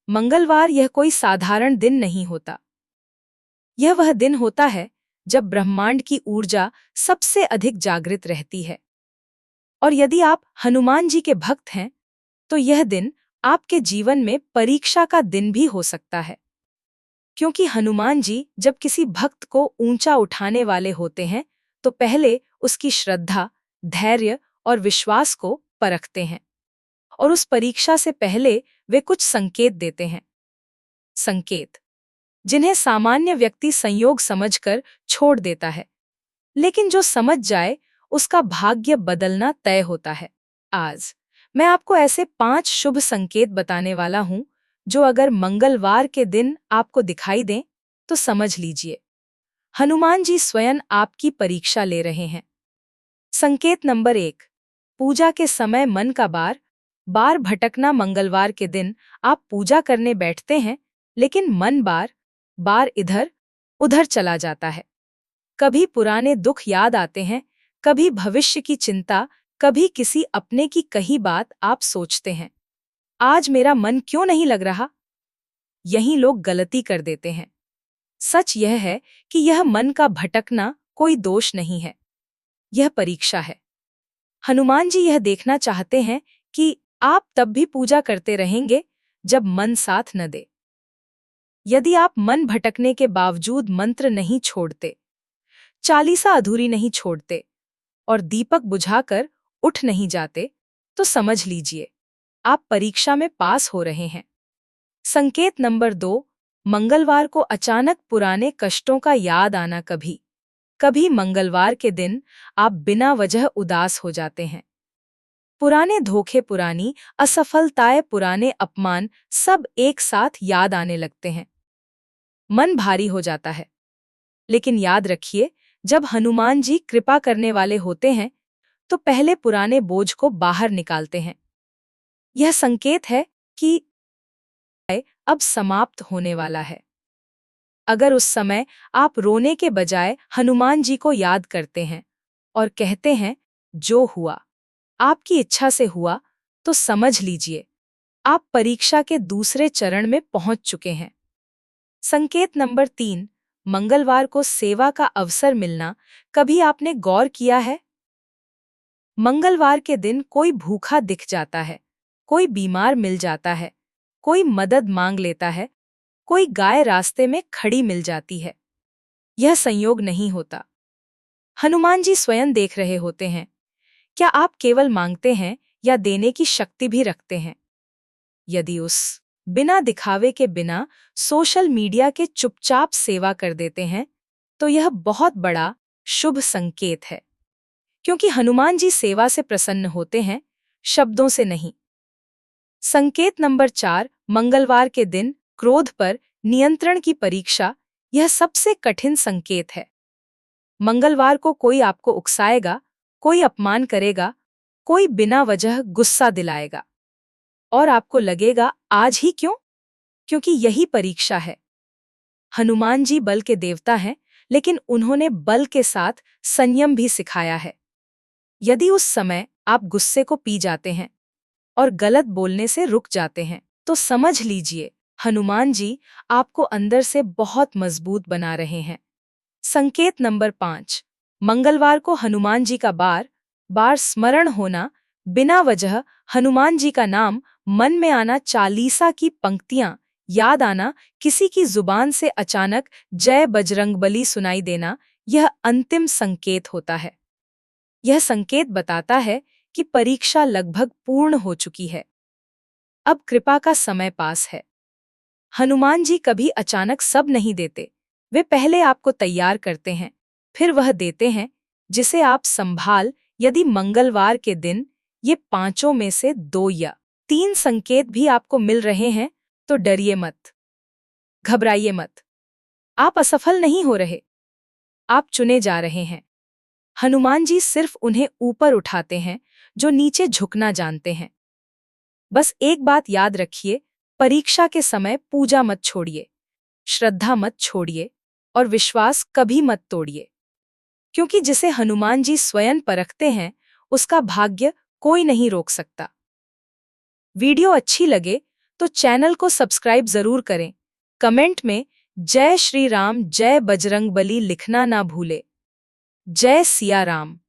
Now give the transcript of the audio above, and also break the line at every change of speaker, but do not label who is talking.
मंगलवार यह कोई साधारण दिन नहीं होता। यह वह दिन होता है जब ब्रह्मांड की ऊर्जा सबसे अधिक जागृत रहती है। और यदि आप हनुमान जी के भक्त हैं, तो यह दिन आपके जीवन में परीक्षा का दिन भी हो सकता है। क्योंकि हनुमान जी जब किसी भक्त को ऊंचा उठाने वाले होते हैं, तो पहले उसकी श्रद्धा, धैर्य और विश्वास को परखते हैं। और उस परीक्षा से पहले वे कुछ संकेत देते हैं। संकेत जिन्हें सामान्य व्यक्ति संयोग समझकर छोड़ देता है, लेकिन जो समझ जाए उसका भाग्य बदलना तय होता है। आज मैं आपको ऐसे 5 शुभ संकेत बताने वाला हूं, जो अगर मंगलवार के दिन आपको दिखाई दें तो समझ लीजिए, हनुमान जी स्वयं आपकी परीक्षा ले रहे हैं। संकेत नंबर 1, पूजा के समय मन का बार बार भटकना। मंगलवार के दिन आप पूजा करने बैठते हैं, लेकिन मन बार बार इधर उधर चला जाता है। कभी पुराने दुख याद आते हैं, कभी भविष्य की चिंता, कभी किसी अपने की कही बात आप सोचते हैं, आज मेरा मन क्यों नहीं लग रहा। यही लोग गलती कर देते हैं। सच यह है कि यह मन का भटकना कोई दोष नहीं है, यह परीक्षा है। हनुमान जी यह देखना चाहते हैं कि आप तब भी पूजा करते रहेंगे जब मन साथ न दे। यदि आप मन भटकने के बावजूद मंत्र नहीं छोड़ते, चालीसा अधूरी नहीं छोड़ते और दीपक बुझाकर उठ नहीं जाते, तो समझ लीजिए आप परीक्षा में पास हो रहे हैं। संकेत नंबर 2, मंगलवार को अचानक पुराने कष्टों का याद आना। कभी कभी मंगलवार के दिन आप बिना वजह उदास हो जाते हैं। पुराने धोखे, पुरानी असफलताएं, पुराने अपमान सब एक साथ याद आने लगते हैं। मन भारी हो जाता है। लेकिन याद रखिए, जब हनुमान जी कृपा करने वाले होते हैं, तो पहले पुराने बोझ को बाहर निकालते हैं। यह संकेत है कि अब समाप्त होने वाला है। अगर उस समय आप रोने के बजाय हनुमान जी को याद करते हैं और कहते हैं, जो हुआ आपकी इच्छा से हुआ, तो समझ लीजिए आप परीक्षा के दूसरे चरण में पहुंच चुके हैं। संकेत नंबर 3, मंगलवार को सेवा का अवसर मिलना। कभी आपने गौर किया है, मंगलवार के दिन कोई भूखा दिख जाता है, कोई बीमार मिल जाता है, कोई मदद मांग लेता है, कोई गाय रास्ते में खड़ी मिल जाती है। यह संयोग नहीं होता, हनुमान जी स्वयं देख रहे होते हैं। क्या आप केवल मांगते हैं या देने की शक्ति भी रखते हैं? यदि उस बिना दिखावे के, बिना सोशल मीडिया के चुपचाप सेवा कर देते हैं, तो यह बहुत बड़ा शुभ संकेत है। क्योंकि हनुमान जी सेवा से प्रसन्न होते हैं, शब्दों से नहीं। संकेत नंबर 4, मंगलवार के दिन क्रोध पर नियंत्रण की परीक्षा। यह सबसे कठिन संकेत है। मंगलवार को कोई आपको उकसाएगा, कोई अपमान करेगा, कोई बिना वजह गुस्सा दिलाएगा, और आपको लगेगा आज ही क्यों? क्योंकि यही परीक्षा है। हनुमान जी बल के देवता हैं, लेकिन उन्होंने बल के साथ संयम भी सिखाया है। यदि उस समय आप गुस्से को पी जाते हैं और गलत बोलने से रुक जाते हैं, तो समझ लीजिए हनुमान जी आपको अंदर से बहुत मजबूत बना रहे हैं। संकेत नंबर 5, मंगलवार को हनुमान जी का बार बार स्मरण होना। बिना वजह हनुमान जी का नाम मन में आना, चालीसा की पंक्तियां याद आना, किसी की जुबान से अचानक जय बजरंगबली सुनाई देना, यह अंतिम संकेत होता है। यह संकेत बताता है कि परीक्षा लगभग पूर्ण हो चुकी है। अब कृपा का समय पास है। हनुमान जी कभी अचानक सब नहीं देते, वे पहले आपको तैयार करते हैं, फिर वह देते हैं जिसे आप संभाल। यदि मंगलवार के दिन ये 5 में से 2 या 3 संकेत भी आपको मिल रहे हैं, तो डरिए मत, घबराइए मत। आप असफल नहीं हो रहे, आप चुने जा रहे हैं। हनुमान जी सिर्फ उन्हें ऊपर उठाते हैं जो नीचे झुकना जानते हैं। बस एक बात याद रखिए, परीक्षा के समय पूजा मत छोड़िए, श्रद्धा मत छोड़िए और विश्वास कभी मत तोड़िए। क्योंकि जिसे हनुमान जी स्वयं परखते हैं, उसका भाग्य कोई नहीं रोक सकता। वीडियो अच्छी लगे तो तो चैनल को सब्सक्राइब जरूर करें। कमेंट में जय श्री राम, जय बजरंगबली लिखना ना भूले। जय सिया राम।